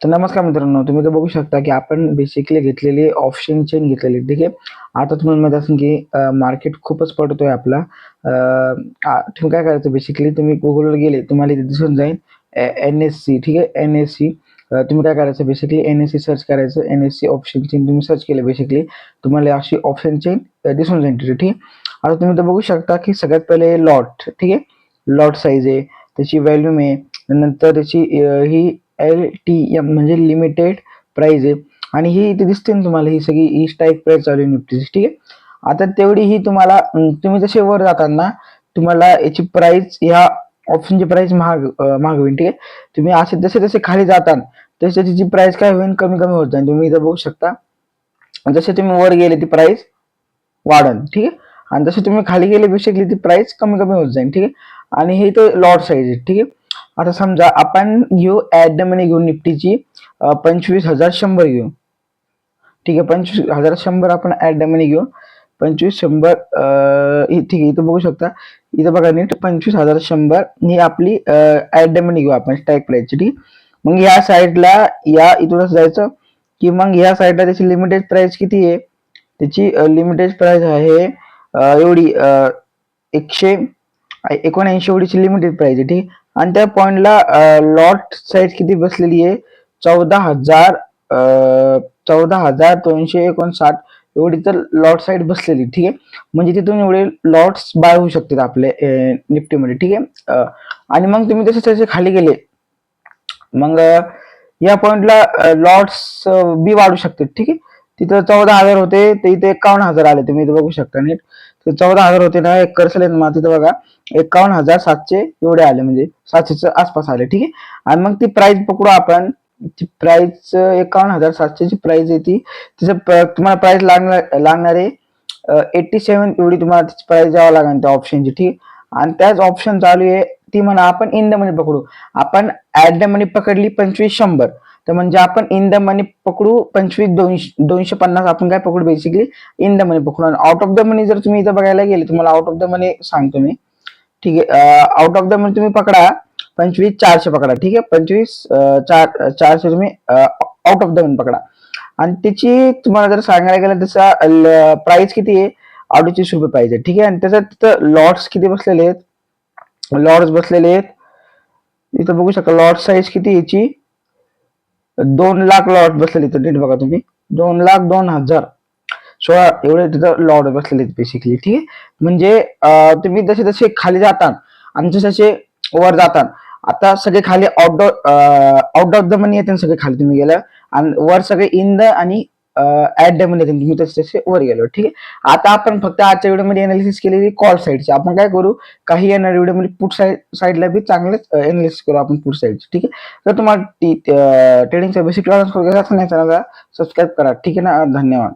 तर नमस्कार मित्रांनो, तुम्ही तर बघू शकता की आपण बेसिकली घेतलेली ऑप्शन चेन घेतलेली, ठीक आहे. आता तुम्हाला माहित असेल की मार्केट खूपच पडतोय आपला. तुम्ही काय करायचं, बेसिकली तुम्ही गुगलवर गेले, तुम्हाला इथे दिसून जाईल NSC, ठीक आहे. NSC तुम्ही काय करायचं, बेसिकली NSC सर्च करायचं. NSC ऑप्शन चेन तुम्ही सर्च केलं, बेसिकली तुम्हाला अशी ऑप्शन चेन दिसून जाईल, ठीक आहे. आता तुम्ही तर बघू शकता की सगळ्यात पहिले लॉट, ठीक आहे. लॉट साईज आहे, त्याची व्हॅल्यूम आहे, नंतर त्याची ही LTM म्हणजे लिमिटेड प्राइस आहे, आणि ही इथे दिसते ना तुम्हाला, ही सगळी ही स्ट्राईक प्राइस चालू आहे निफ्टीची, ठीक आहे. आता तेवढी ही तुम्हाला तुम्ही जसे वर जाताना तुम्हाला याची प्राइस, ह्या ऑप्शनची प्राइस महाग होईल, ठीक आहे. तुम्ही असे जसे जसे खाली जाताल तसे त्याची प्राइस काय होईल, कमी कमी होत जाईल. तुम्ही इथं बघू शकता, जसे तुम्ही वर गेले ती प्राइस वाढन, ठीक आहे. आणि जसे तुम्ही खाली गेले बेसिकली ती प्राइस कमी कमी होत जाईल, ठीक आहे. आणि हे तर लॉट साईज आहे, ठीक आहे. आता समजा आपण घेऊ ऍट द मनी, घेऊ निफ्टीची 25,100 घेऊ, ठीक आहे. 25,100 आपण ऍट द मनी घेऊ. 25,100 ठीक आहे. इथं बघू शकता, इथं बघा नीट, 25,100 ही आपली ऍट द मनी घेऊ आपण स्ट्राईक प्राइसची, ठीक. मग या साईडला, या इथूनच जायचं की मग या साईडला त्याची लिमिटेड प्राइस किती आहे, त्याची लिमिटेड प्राइस आहे एवढी 179 एवढीची लिमिटेड प्राइस आहे, ठीक. आणि त्या पॉइंटला लॉट साईज किती बसलेली आहे, 14,259 एवढी तर लॉट साईड बसलेली, ठीक आहे. म्हणजे तिथून एवढे लॉट्स बाय होऊ शकतात आपले निफ्टीमध्ये, ठीक आहे. आणि मग तुम्ही तसे तसे खाली गेले, मग या पॉइंटला लॉट्स बी वाढू शकतात, ठीक आहे. तिथं 14,000 होते, ते इथे 51,000 आले, तुम्ही इथे बघू शकता नीट. 14,000 होते ना, एक कर्सर मग तिथं बघा 51,700 एवढे आले, म्हणजे 700च्या आसपास आले, ठीक आहे. आणि मग ती प्राइस पकडू आपण, ती प्राइस 51,700 ची प्राइस आहे, ती तिचं तुम्हाला प्राइस लागणारे 87 एवढी तुम्हाला त्याची प्राइस द्यावं लागेल त्या ऑप्शनची, ठीक. आणि त्याच ऑप्शन चालू आहे, ती म्हणा आपण इन द मनी पकडू. आपण ऍट द मनी पकडली 25,100, तर म्हणजे आपण इन द मनी पकडू 25,250 आपण काय पकडू, बेसिकली इन द मनी पकडू. आणि आउट ऑफ द मनी जर तुम्ही इथं बघायला गेले, तुम्हाला आउट ऑफ द मनी सांगतो मी, ठीक आहे. आउट ऑफ द मनी तुम्ही पकडा 25,400 पकडा, ठीक आहे. 25,400 तुम्ही आउट ऑफ द मनी पकडा. आणि त्याची तुम्हाला जर सांगायला गेलं, त्याचा प्राइस किती आहे, 38 रुपये प्राइस आहे, ठीक आहे. आणि त्याच्यात तिथं लॉट्स किती बसलेले आहेत, लॉट्स बसलेले आहेत, इथं बघू शकता लॉट साईज किती याची, 2,00,000 लॉट बसलेले, तर नीट बघा तुम्ही, 2,02,016 एवढे तिथं लॉट बसलेले बेसिकली, ठीक आहे. म्हणजे तुम्ही जसे जसे खाली जाता आणि जसे जसे वर जाता, आता सगळे खाली आउट ऑफ द मनी येते सगळे खाली तुम्ही गेल्या, आणि वर सगळे इन द आणि ऍट द मनी येते, तुम्ही तसे तसे वर गेलो, ठीक आहे. आता आपण फक्त आजच्या व्हिडिओमध्ये अनालिसिस केलेली कॉल साईडची. आपण काय करू, काही येणाऱ्या व्हिडिओमध्ये पुट साईडला बी चांगलेच अनालिसिस करू आपण पुट साईडची, ठीक आहे. तर तुम्हाला ट्रेडिंगचा बेसिक क्लास वगैरे असं नाही, चॅनलला सबस्क्राईब करा, ठीक आहे ना. धन्यवाद.